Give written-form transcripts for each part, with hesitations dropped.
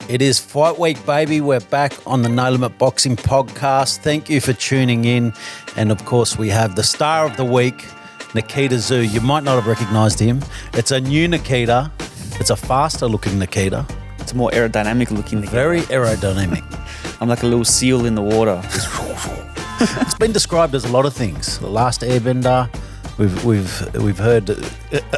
It is Fight Week, baby. We're back on the No Limit Boxing podcast. Thank you for tuning in. And, of course, we have the star of the week, Nikita Tszyu. You might not have recognised him. It's a new Nikita. It's a faster-looking Nikita. It's a more aerodynamic-looking Nikita. Very aerodynamic. I'm like a little seal in the water. It's been described as a lot of things. The Last Airbender. We've heard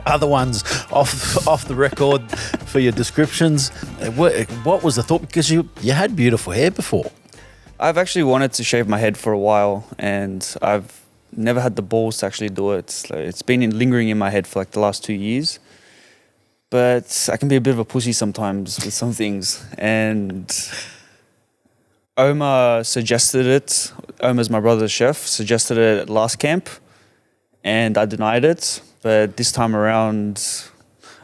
other ones off the record for your descriptions. What was the thought? Because you had beautiful hair before. I've actually wanted to shave my head for a while, and I've never had the balls to actually do it. So it's been lingering in my head for like the last 2 years. But I can be a bit of a pussy sometimes with some things. And Omar suggested it. Omar's my brother's chef, suggested it at last camp. And I denied it, but this time around,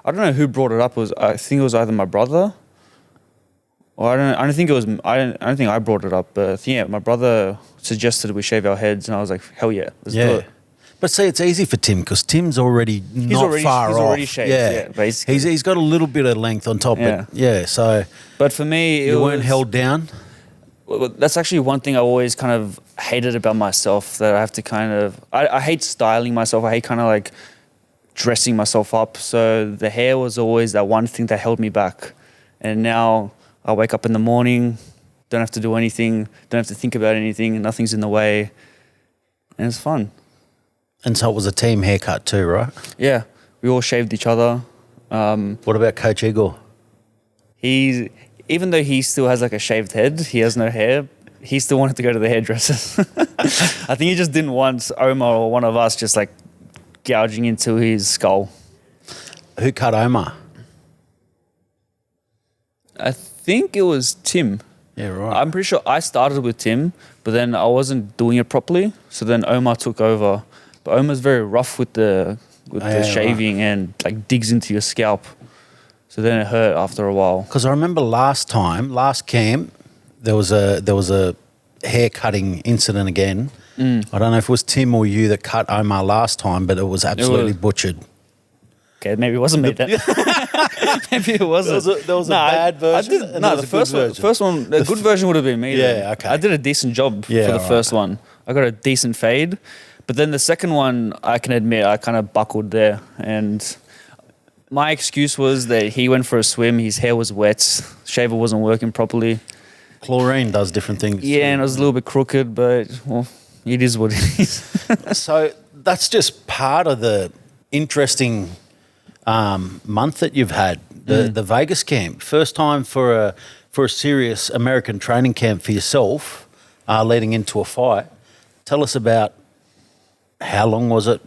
I don't know who brought it up. I think it was either my brother, or I don't think I brought it up. But yeah, my brother suggested we shave our heads, and I was like, hell yeah, let's do it. But see, it's easy for Tim because Tim's already far off. He's already shaved, basically. He's got a little bit of length on top. Yeah. But for me, you weren't held down. Well, that's actually one thing I always kind of hated about myself, that I have to kind of... I hate styling myself. I hate kind of like dressing myself up. So the hair was always that one thing that held me back. And now I wake up in the morning, don't have to do anything, don't have to think about anything, nothing's in the way, and it's fun. And so it was a team haircut too, right? Yeah, we all shaved each other. What about Coach Igor? Even though he still has like a shaved head, he has no hair, he still wanted to go to the hairdressers. I think he just didn't want Omar or one of us just like gouging into his skull. Who cut Omar? I think it was Tim. Yeah, right. I'm pretty sure I started with Tim, but then I wasn't doing it properly. So then Omar took over. But Omar's very rough with the shaving, right, and like digs into your scalp. So then it hurt after a while. Because I remember last camp, there was a hair cutting incident again. I don't know if it was Tim or you that cut Omar last time, but it was absolutely butchered. Okay, maybe it wasn't me then. Maybe it wasn't. There was a bad version. The first one, the good version would have been me. Yeah, okay. I did a decent job for the first one. I got a decent fade, but then the second one, I can admit, I kind of buckled there, and my excuse was that he went for a swim, his hair was wet, shaver wasn't working properly. Chlorine does different things. Yeah, and it was a little bit crooked, but well, it is what it is. So that's just part of the interesting month that you've had, the Vegas camp. First time for a serious American training camp for yourself, leading into a fight. Tell us about how long was it,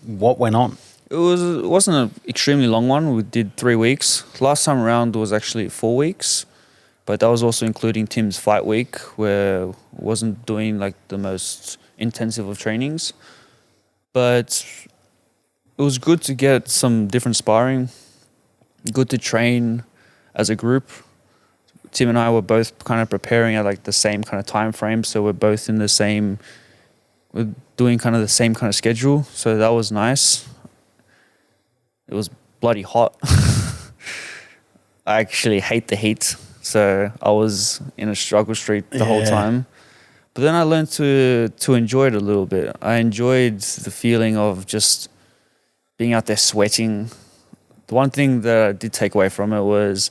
what went on? It wasn't an extremely long one. We did 3 weeks. Last time around was actually 4 weeks, but that was also including Tim's fight week, where I wasn't doing like the most intensive of trainings. But it was good to get some different sparring, good to train as a group. Tim and I were both kind of preparing at like the same kind of time frame, so we're both in we're doing kind of the same kind of schedule, so that was nice. It was bloody hot. I actually hate the heat, so I was in a struggle street the whole time. But then I learned to enjoy it a little bit. I enjoyed the feeling of just being out there sweating. The one thing that I did take away from it was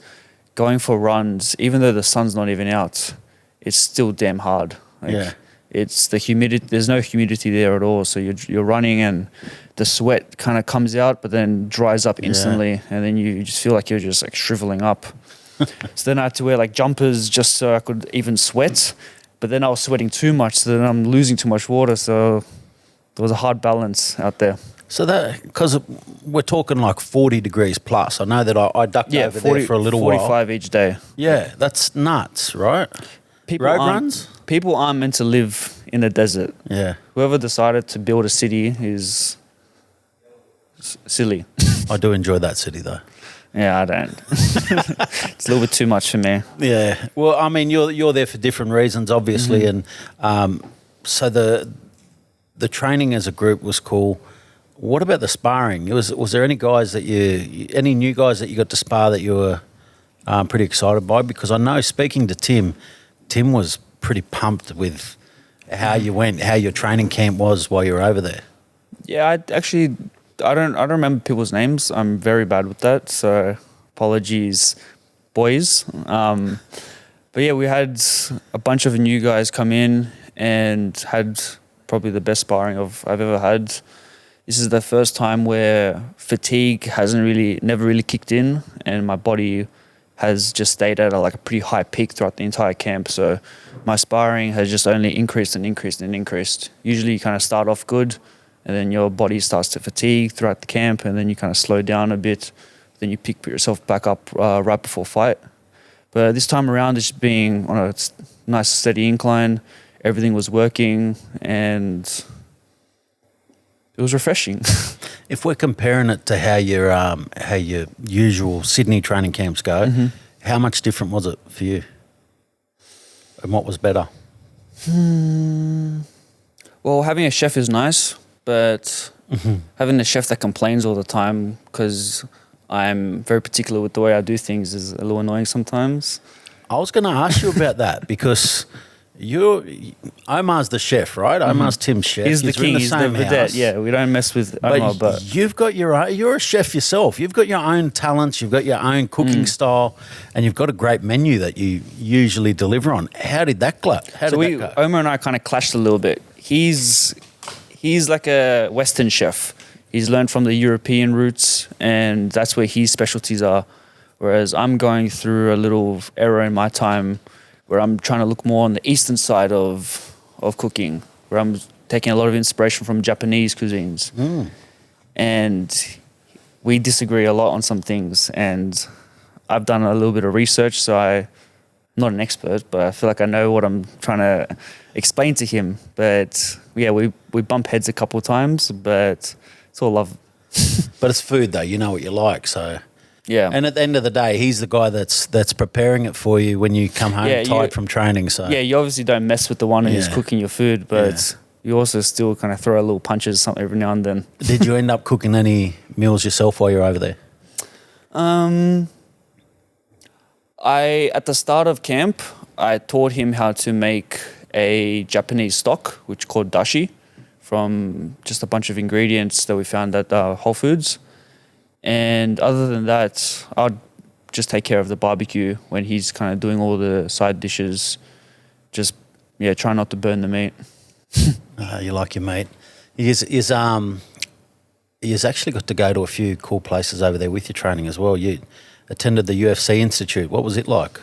going for runs, even though the sun's not even out, it's still damn hard. It's the humidity. There's no humidity there at all. So you're running and the sweat kind of comes out, but then dries up instantly, and then you just feel like you're just like shriveling up. So then I had to wear like jumpers just so I could even sweat. But then I was sweating too much, so then I'm losing too much water. So there was a hard balance out there. So that, because we're talking like 40 degrees plus. I know that I ducked over there for a little 45 while. 45 each day. Yeah, that's nuts, right? Road runs? People aren't meant to live in the desert. Yeah. Whoever decided to build a city is silly. I do enjoy that city though. Yeah, I don't. It's a little bit too much for me. Yeah. Well, I mean, you're there for different reasons, obviously, and so the training as a group was cool. What about the sparring? Was there any guys that any new guys that you got to spar that you were I'm pretty excited by, because I know, speaking to Tim was pretty pumped with how you went, how your training camp was while you were over there. Yeah, I don't remember people's names. I'm very bad with that, so apologies, boys. But yeah, we had a bunch of new guys come in and had probably the best sparring I've ever had. This is the first time where fatigue never really kicked in, and my body has just stayed at a pretty high peak throughout the entire camp. So my sparring has just only increased and increased and increased. Usually you kind of start off good, and then your body starts to fatigue throughout the camp, and then you kind of slow down a bit. Then you pick yourself back up right before fight. But this time around, it's being on a nice steady incline. Everything was working, and it was refreshing. If we're comparing it to how your usual Sydney training camps go, how much different was it for you? And what was better? Well, having a chef is nice, but having a chef that complains all the time, because I'm very particular with the way I do things, is a little annoying sometimes. I was going to ask you about that, because Omar's the chef, right? Omar's Tim's chef. He's the king. He's the vedette. Yeah, we don't mess with Omar. But you've got you're a chef yourself. You've got your own talents. You've got your own cooking style, and you've got a great menu that you usually deliver on. How did that go? Omar and I kind of clashed a little bit. He's like a Western chef. He's learned from the European roots, and that's where his specialties are. Whereas I'm going through a little era in my time where I'm trying to look more on the Eastern side of cooking, where I'm taking a lot of inspiration from Japanese cuisines. And we disagree a lot on some things, and I've done a little bit of research, so I'm not an expert, but I feel like I know what I'm trying to explain to him. But yeah, we bump heads a couple of times, but it's all love. But it's food, though. You know what you like, so... Yeah. And at the end of the day, he's the guy that's preparing it for you when you come home tired from training. So yeah, you obviously don't mess with the one who's cooking your food, but you also still kind of throw a little punches something every now and then. Did you end up cooking any meals yourself while you're over there? At the start of camp, I taught him how to make a Japanese stock, which is called dashi, from just a bunch of ingredients that we found at Whole Foods. And other than that, I'd just take care of the barbecue when he's kind of doing all the side dishes. Just, try not to burn the meat. You like your meat. He's actually got to go to a few cool places over there with your training as well. You attended the UFC Institute. What was it like?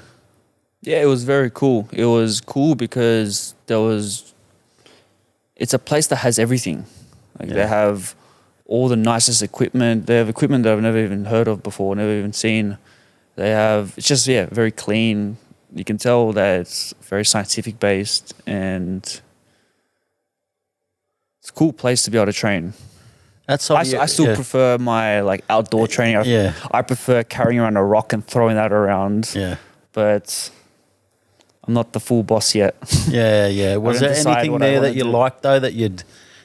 Yeah, it was very cool. It was cool because it's a place that has everything. They have all the nicest equipment. They have equipment that I've never even heard of before, never even seen. It's just very clean. You can tell that it's very scientific based, and it's a cool place to be able to train. I still prefer my outdoor training. I prefer carrying around a rock and throwing that around. Yeah. But I'm not the full boss yet. Yeah. Was there anything there that you liked though that you'd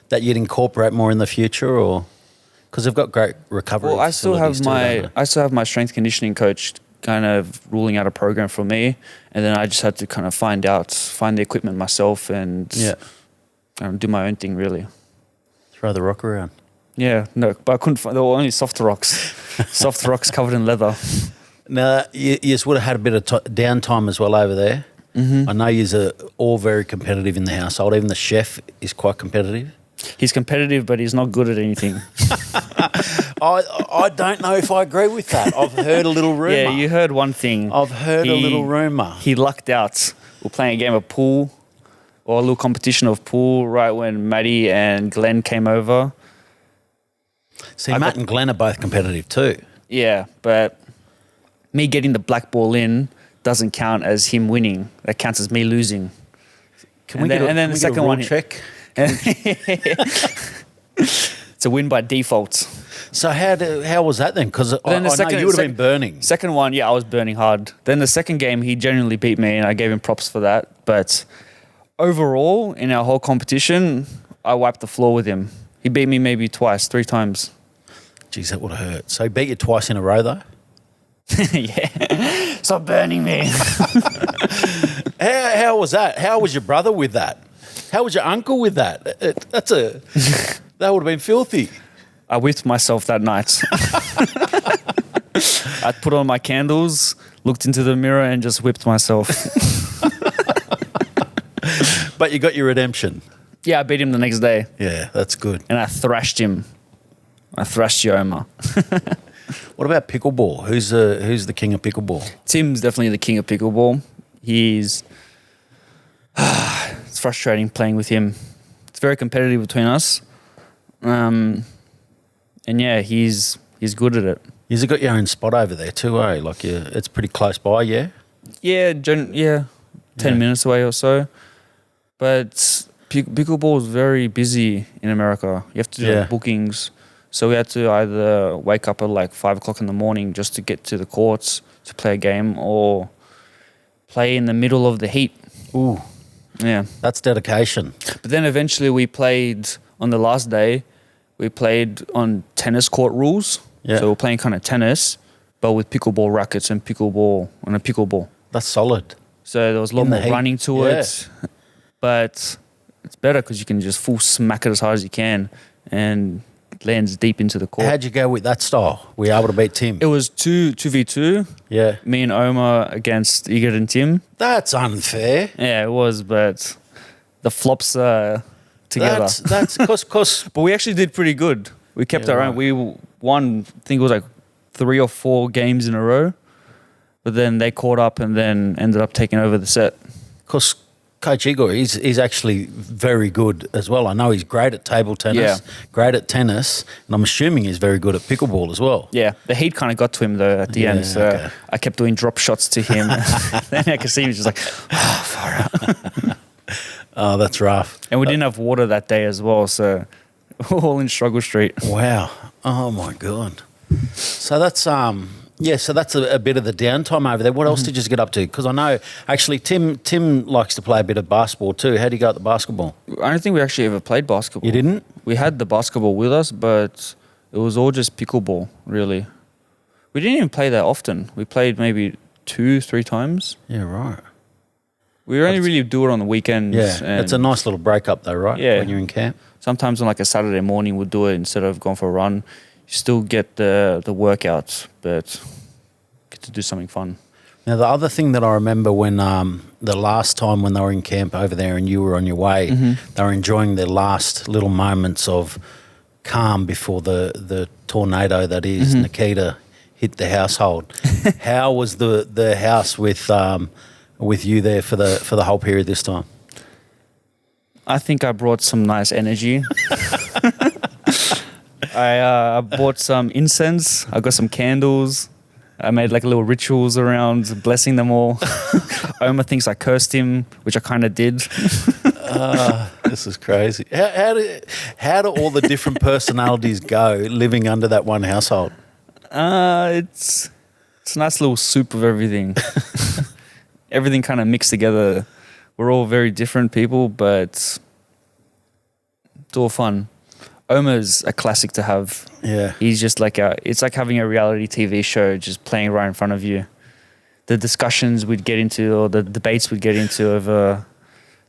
incorporate more in the future, or because they've got great recovery? Well, I still have my strength conditioning coach kind of ruling out a program for me, and then I just had to kind of find the equipment myself and kind of do my own thing really. Throw the rock around. Yeah, no, but I couldn't find. There were only soft rocks, soft rocks covered in leather. Now, you would have had a bit of downtime as well over there. Mm-hmm. I know you're all very competitive in the household. Even the chef is quite competitive. He's competitive, but he's not good at anything. I don't know if I agree with that. I've heard a little rumour. Yeah, you heard one thing. I've heard a little rumour. He lucked out. We're playing a game of pool, or a little competition of pool, right when Maddie and Glenn came over. See, Matt and Glenn are both competitive too. Yeah, but me getting the black ball in doesn't count as him winning. That counts as me losing. Can we get the second one check? It's a win by default. So how was that then? Because I know you would have been burning. Second one, I was burning hard. Then the second game, he genuinely beat me, and I gave him props for that. But overall, in our whole competition, I wiped the floor with him. He beat me maybe three times. Jeez, that would have hurt. So he beat you twice in a row, though? Yeah. Stop burning me. How was that? How was your brother with that? How was your uncle with that? That would have been filthy. I whipped myself that night. I put on my candles, looked into the mirror, and just whipped myself. But you got your redemption. Yeah, I beat him the next day. Yeah, that's good. And I thrashed him. I thrashed Yoma. What about pickleball? Who's the king of pickleball? Tim's definitely the king of pickleball. It's frustrating playing with him. It's very competitive between us. And yeah, he's good at it. You've got your own spot over there too, eh? Like it's pretty close by, yeah? Yeah, 10 minutes away or so. But pickleball is very busy in America. You have to do bookings. So we had to either wake up at like 5 o'clock in the morning just to get to the courts to play a game, or play in the middle of the heat. Ooh. Yeah. That's dedication. But then eventually we played on the last day, we played on tennis court rules. Yeah. So we're playing kind of tennis, but with pickleball rackets and pickleball on a pickleball. That's solid. So there was a lot more running to it. But it's better because you can just full smack it as hard as you can and it lands deep into the court. How'd you go with that style? Were you able to beat Tim? It was 2v2. Yeah. Me and Omar against Igor and Tim. That's unfair. Yeah, it was, but the flops together. That's cause But we actually did pretty good. We kept our own. We won, I think it was like 3 or 4 games in a row. But then they caught up and then ended up taking over the set. Because Coach Igor, he's actually very good as well. I know he's great at table tennis, great at tennis, and I'm assuming he's very good at pickleball as well. Yeah, the heat kind of got to him though at the end. So I kept doing drop shots to him. Then I could see him just like, oh, far out. Oh, that's rough. And we didn't have water that day as well, so we're all in struggle street. Wow. Oh my God. So that's so that's a bit of the downtime over there. What else did you get up to? Because I know actually Tim likes to play a bit of basketball too. How do you go at the basketball? I don't think we actually ever played basketball. You didn't? We had the basketball with us, but it was all just pickleball, really. We didn't even play that often. We played maybe 2-3 times. Yeah, right. We only really do it on the weekends. Yeah, it's a nice little break up though, right? Yeah. When you're in camp. Sometimes on like a Saturday morning we'll do it instead of going for a run. You still get the workouts, but get to do something fun. Now, the other thing that I remember when the last time when they were in camp over there and you were on your way, they were enjoying their last little moments of calm before the tornado that is Nikita hit the household. How was the house with you there for the whole period this time? I think I brought some nice energy. I bought some incense. I got some candles. I made like little rituals around blessing them all. Omar thinks I cursed him, which I kind of did. This is crazy. How do all the different personalities go living under that one household? It's a nice little soup of everything. Everything kind of mixed together. We're all very different people, but it's all fun. Omar's a classic to have. Yeah. He's just like it's like having a reality TV show just playing right in front of you. The discussions we'd get into or the debates we'd get into over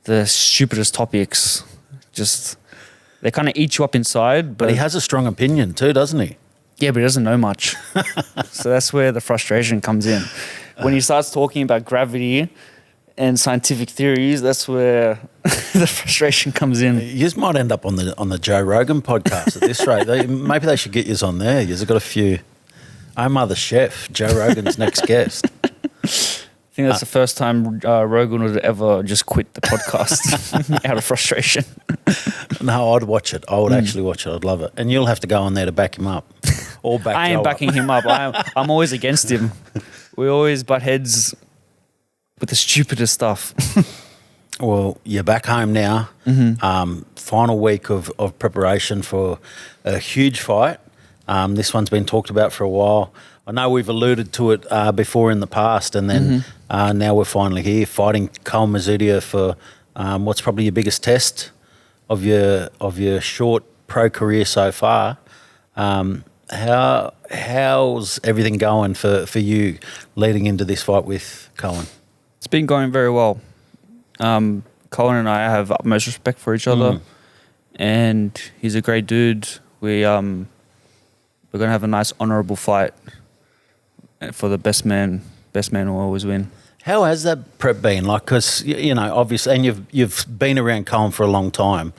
the stupidest topics, just they kind of eat you up inside. But he has a strong opinion too, doesn't he? Yeah, but he doesn't know much. So that's where the frustration comes in. When he starts talking about gravity and scientific theories, that's where the frustration comes in. You just might end up on the Joe Rogan podcast at this rate. Maybe they should get you on there. You've got a few. Omar the chef, Joe Rogan's next guest. I think that's the first time Rogan would ever just quit the podcast out of frustration. No, I'd watch it. I would actually watch it. I'd love it. And you'll have to go on there to back him up. Or back I Joe ain't up. backing him up. I'm always against him. We always butt heads with the stupidest stuff. Well, you're back home now. Final week of preparation for a huge fight. This one's been talked about for a while. I know we've alluded to it before in the past, and then now we're finally here fighting Koen Mazoudier for what's probably your biggest test of your short pro career so far. How's everything going for you leading into this fight with Koen? It's been going very well. Koen and I have utmost respect for each other, and he's a great dude. We're gonna have a nice, honourable fight for the best man. Best man will always win. How has that prep been? Like, because you know, obviously, and you've been around Koen for a long time.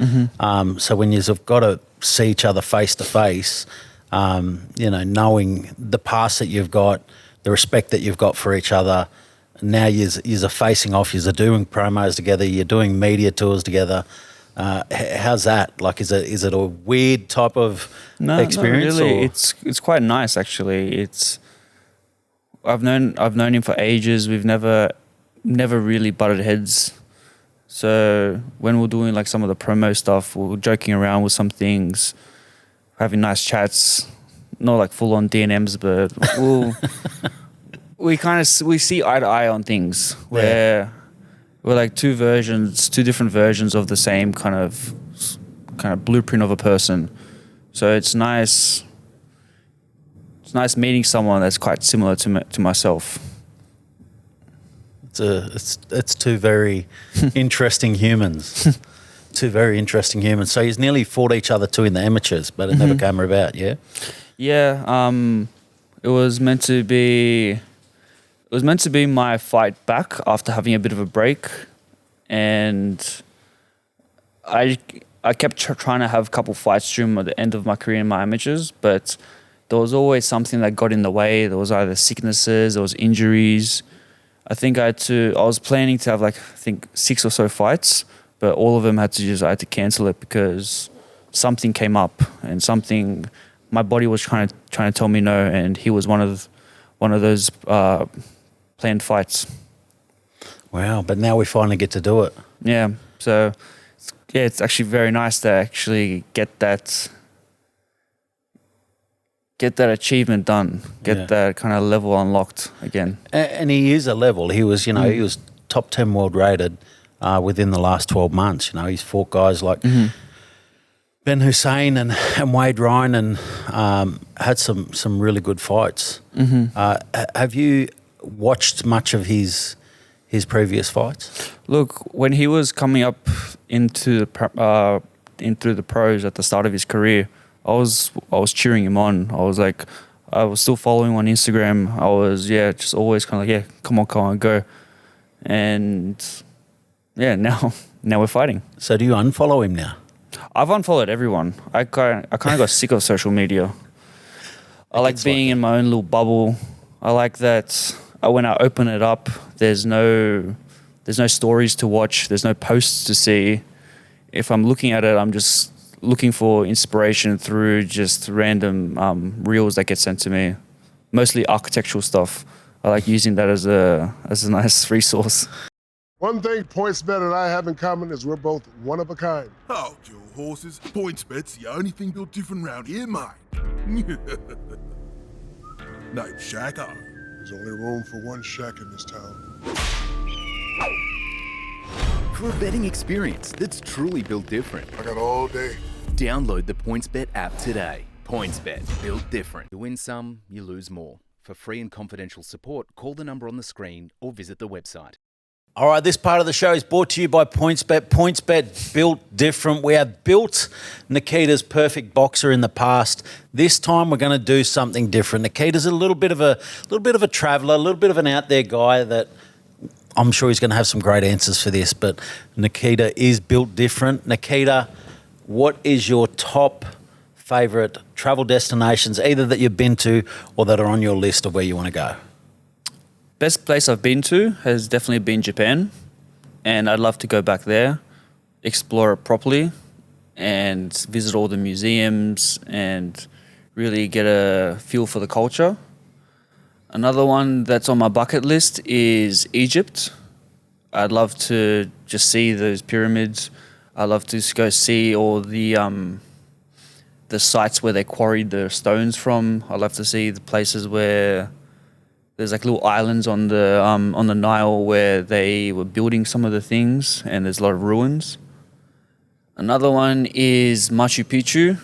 So when you've got to see each other face to face, you know, knowing the past that you've got, the respect that you've got for each other. Now you're facing off. You're doing promos together. You're doing media tours together. How's that? Like, is it a weird type of experience? Not really. Or? It's quite nice actually. I've known him for ages. We've never really butted heads. So when we're doing like some of the promo stuff, we're joking around with some things, having nice chats. Not like full on DNMs, but we see eye to eye on things where we're like two different versions of the same kind of blueprint of a person. So it's nice. It's nice meeting someone that's quite similar to myself. It's two very interesting humans. Two very interesting humans. So he's nearly fought each other too in the amateurs, but it never came about. Yeah. Yeah. It was meant to be my fight back after having a bit of a break, and I kept trying to have a couple fights during the end of my career in my amateurs, but there was always something that got in the way. There was either sicknesses, there was injuries. I think I was planning to have like, I think 6 or so fights, but all of them I had to cancel it because something came up and my body was trying to tell me no, and he was one of those planned fights. Wow, but now we finally get to do it. Yeah, so it's actually very nice to actually get that achievement done, that kind of level unlocked again. And he is a level. He was, he was top 10 world rated within the last 12 months. You know, he's fought guys like Ben Hussein and Wade Ryan and had some really good fights. Have you watched much of his previous fights? Look, when he was coming up into the pros at the start of his career, I was cheering him on. I was still following him on Instagram. I was just always kind of like, come on, go. And now we're fighting. So do you unfollow him now? I've unfollowed everyone. I kind of got sick of social media. I like being in my own little bubble. I like that when I open it up, there's no stories to watch. There's no posts to see. If I'm looking at it, I'm just looking for inspiration through just random reels that get sent to me. Mostly architectural stuff. I like using that as a nice resource. One thing PointsBet and I have in common is we're both one of a kind. Oh, your horses. PointsBet's the only thing built different round here, mate. No, Shaqo. There's only room for one shack in this town. For a betting experience that's truly built different, I got all day. download the PointsBet app today. PointsBet, built different. You win some, you lose more. For free and confidential support, call the number on the screen or visit the website. All right, this part of the show is brought to you by PointsBet. PointsBet, built different. We have built Nikita's perfect boxer in the past. This time we're going to do something different. Nikita's a little bit of a traveller, a little bit of an out there guy that I'm sure he's going to have some great answers for this, but Nikita is built different. Nikita, what is your top favourite travel destinations, either that you've been to or that are on your list of where you want to go? Best place I've been to has definitely been Japan, and I'd love to go back there, explore it properly, and visit all the museums and really get a feel for the culture. Another one that's on my bucket list is Egypt. I'd love to just see those pyramids. I'd love to go see all the sites where they quarried the stones from. I'd love to see the places where there's like little islands on the Nile where they were building some of the things, and there's a lot of ruins. Another one is Machu Picchu.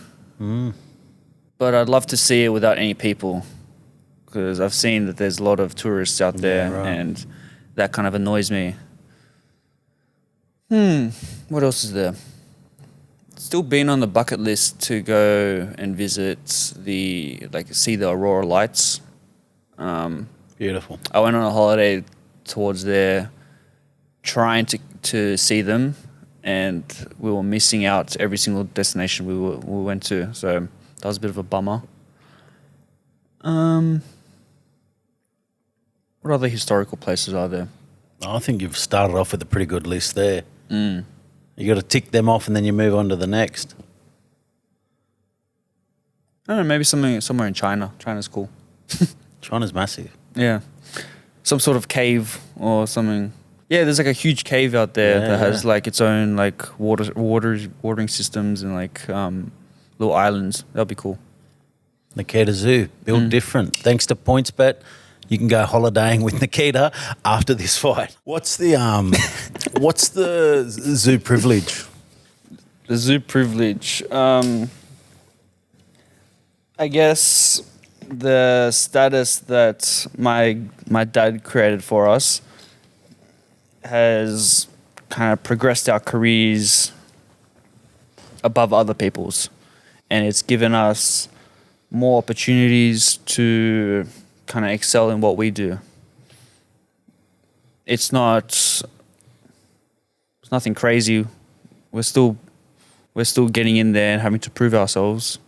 but I'd love to see it without any people, because I've seen that there's a lot of tourists out there, right. and that kind of annoys me. What else is there? Still been on the bucket list to go and visit see the aurora lights. Beautiful. I went on a holiday towards there, trying to see them, and we were missing out every single destination we went to. So that was a bit of a bummer. What other historical places are there? I think you've started off with a pretty good list there. You got to tick them off and then you move on to the next. I don't know, maybe somewhere in China. China's cool. China's massive. Yeah. Some sort of cave or something. Yeah, there's like a huge cave out there that has like its own like watering systems and like little islands. That'll be cool. Nikita Tszyu, built different. Thanks to PointsBet, you can go holidaying with Nikita after this fight. What's the Tszyu privilege? The Tszyu privilege. I guess the status that my dad created for us has kind of progressed our careers above other people's, and it's given us more opportunities to kind of excel in what we do. It's nothing crazy. We're still getting in there and having to prove ourselves.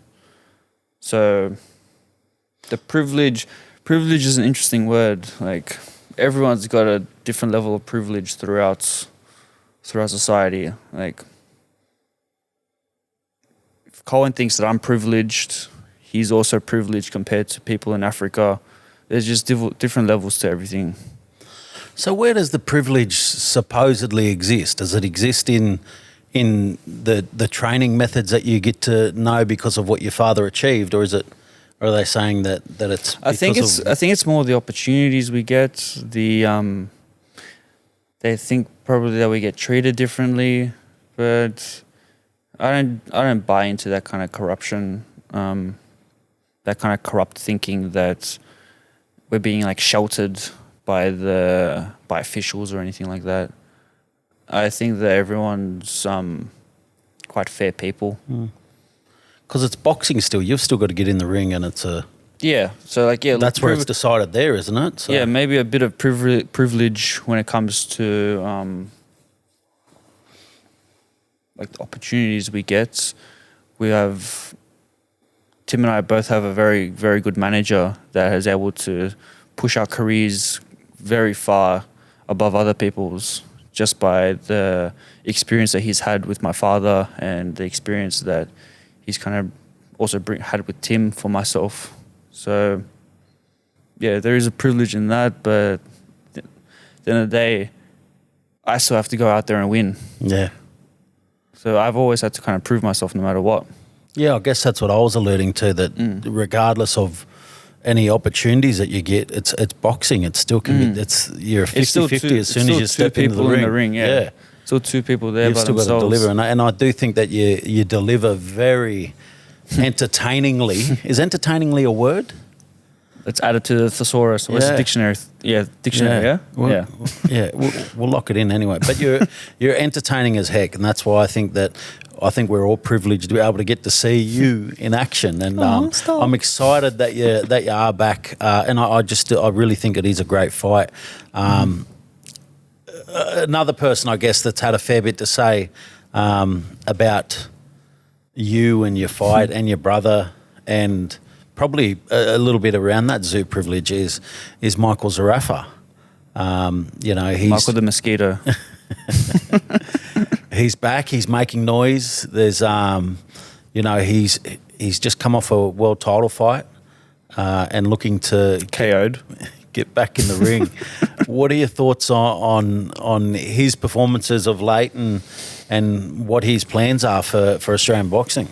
So the privilege is an interesting word. Like, everyone's got a different level of privilege throughout society. Like, if Koen thinks that I'm privileged, he's also privileged compared to people in Africa. There's just different levels to everything. So where does the privilege supposedly exist? Does it exist in the training methods that you get to know because of what your father achieved, or are they saying that it's? I think it's more the opportunities we get. They think probably that we get treated differently, but I don't buy into that kind of corruption, that kind of corrupt thinking that we're being like sheltered by officials or anything like that. I think that everyone's quite fair people. Because it's boxing still. You've still got to get in the ring, and it's a... Yeah, so like, yeah... That's where it's decided there, isn't it? So. Yeah, maybe a bit of privilege when it comes to like the opportunities we get. Tim and I both have a very, very good manager that is able to push our careers very far above other people's, just by the experience that he's had with my father and the experience that he's kind of also had with Tim for myself. So, yeah, there is a privilege in that, but at the end of the day, I still have to go out there and win. Yeah. So I've always had to kind of prove myself no matter what. Yeah, I guess that's what I was alluding to, that regardless of any opportunities that you get, it's boxing. It still can be, you're 50-50 as soon as you step into the ring. Yeah. Still two people there You've by still themselves. got to deliver. And I do think that you deliver very entertainingly. Is entertainingly a word? It's added to the thesaurus. What's the dictionary? Dictionary, yeah? Well, yeah, we'll lock it in anyway. But you're entertaining as heck, and that's why I think we're all privileged to be able to get to see you in action. And I'm excited that you are back. And I really think it is a great fight. Another person, I guess, that's had a fair bit to say about you and your fight and your brother, and probably a little bit around that Tszyu privilege is Michael Zerafa. He's Michael the Mosquito. He's back. He's making noise. There's, he's just come off a world title fight and looking to KO'd. Get back in the ring. What are your thoughts on his performances of late and what his plans are for Australian boxing?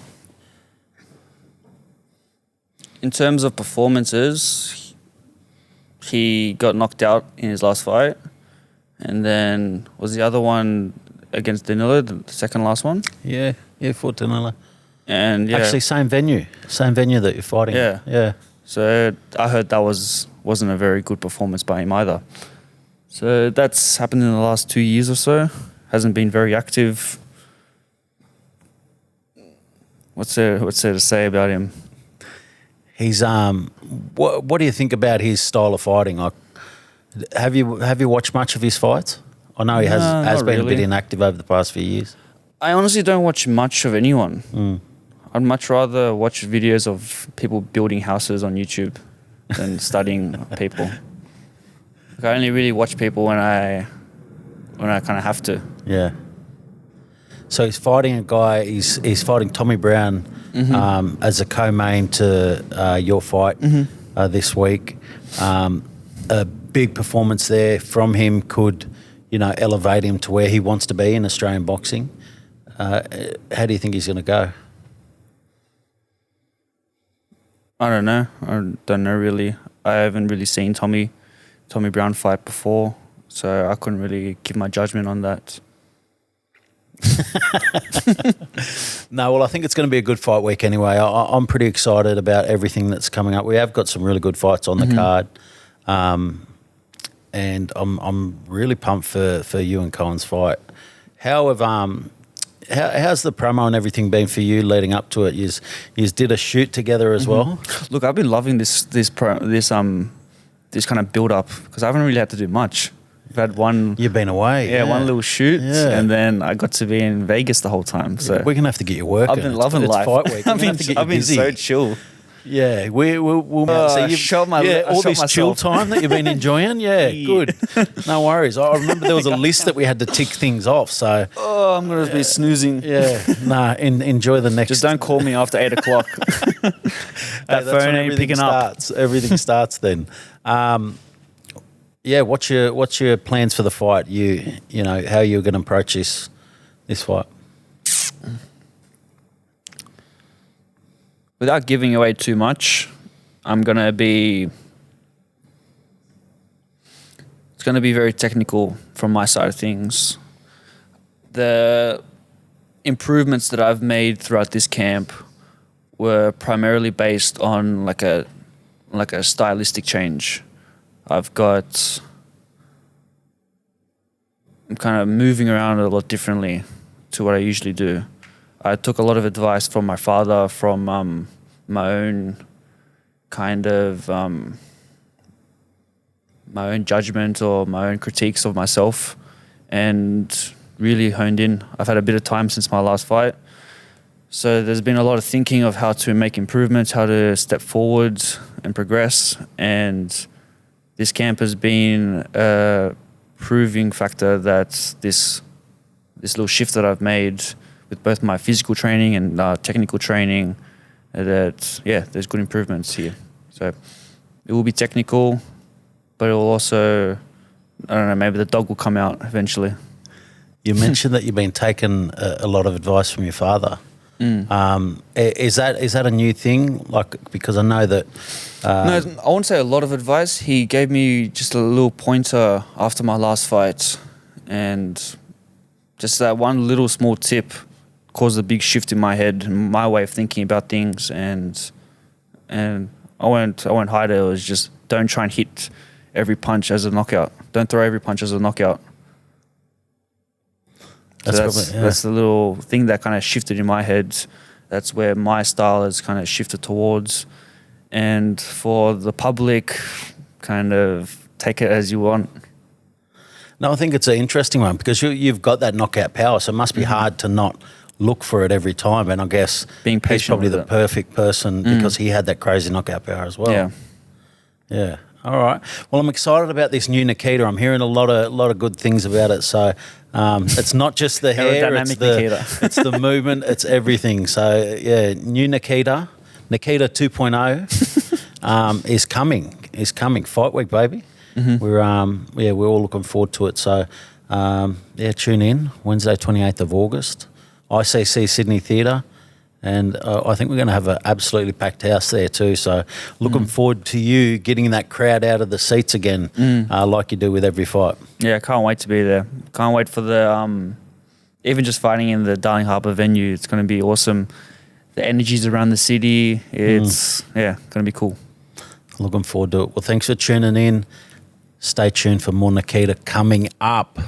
In terms of performances, he got knocked out in his last fight. And then was the other one against Danilo, the second last one? Yeah, for Danilo. And yeah, Actually, same venue that you're fighting. Yeah. Yeah. so I heard that wasn't a very good performance by him either. So that's happened in the last 2 years or so. Hasn't been very active. What's there to say about him? He's what do you think about his style of fighting? Like, have you watched much of his fights? I know he has not been a bit really. inactive over the past few years. I honestly don't watch much of anyone. I'd much rather watch videos of people building houses on YouTube than studying people. Like, I only really watch people when I kind of have to. Yeah. So he's fighting a guy. He's fighting Tommy Brown as a co-main to your fight this week. A big performance there from him could, elevate him to where he wants to be in Australian boxing. How do you think he's going to go? I don't know. I don't know really. I haven't really seen Tommy Brown fight before, so I couldn't really give my judgment on that. No, well, I think it's going to be a good fight week anyway. I'm pretty excited about everything that's coming up. We have got some really good fights on the card, and I'm really pumped for you and Koen's fight. How's the promo and everything been for you leading up to it? You did a shoot together as well. Look, I've been loving this kind of build up because I haven't really had to do much. I've had one. You've been away, one little shoot, Yeah. and then I got to be in Vegas the whole time. So we're gonna have to get you working. I've been loving it's life. Fight week. We're gonna have to get you I've been busy. so chill. Yeah, we'll I shot all this chill myself. time that you've been enjoying. Yeah, good. No worries. I remember there was a list that we had to tick things off. So Oh, I'm gonna be snoozing. yeah, enjoy the next. Just don't call me after 8 o'clock. Hey, That that's phone when ain't everything picking up. starts. Everything starts then. Yeah, what's your plans for the fight? How you're going to approach this fight? Without giving away too much, it's going to be very technical from my side of things. The improvements that I've made throughout this camp were primarily based on like a stylistic change. I'm kind of moving around a lot differently to what I usually do. I took a lot of advice from my father, from my own kind of my own judgment or my own critiques of myself, and really honed in. I've had a bit of time since my last fight, so there's been a lot of thinking of how to make improvements, how to step forward and progress, and this camp has been a proving factor that this little shift that I've made with both my physical training and technical training, that there's good improvements here. So it will be technical, but it will also, I don't know, maybe the dog will come out eventually. You mentioned that you've been taking a lot of advice from your father. Is that a new thing? Like, because I know that. No, I won't say a lot of advice. He gave me just a little pointer after my last fight, and just that one little small tip caused a big shift in my head, my way of thinking about things, and I won't hide it. It was just, don't try and hit every punch as a knockout. Don't throw every punch as a knockout. That's the little thing that kind of shifted in my head. That's where my style has kind of shifted towards. And for the public, kind of take it as you want. No, I think it's an interesting one because you've got that knockout power, so it must be hard to not look for it every time. And I guess Being he's patient probably with the it. perfect person because he had that crazy knockout power as well. Yeah. Yeah. All right. Well, I'm excited about this new Nikita. I'm hearing a lot of good things about it. So it's not just the hair, it's Nikita. it's the movement, it's everything. So yeah, new Nikita 2.0 is coming. Fight week, baby. We're all looking forward to it. So tune in Wednesday, 28th of August, ICC Sydney Theatre. And I think we're going to have an absolutely packed house there too. So looking forward to you getting that crowd out of the seats again, like you do with every fight. Yeah, I can't wait to be there. Can't wait for the even just fighting in the Darling Harbour venue. It's going to be awesome. the energies around the city. It's going to be cool. Looking forward to it. Well, thanks for tuning in. Stay tuned for more Nikita coming up.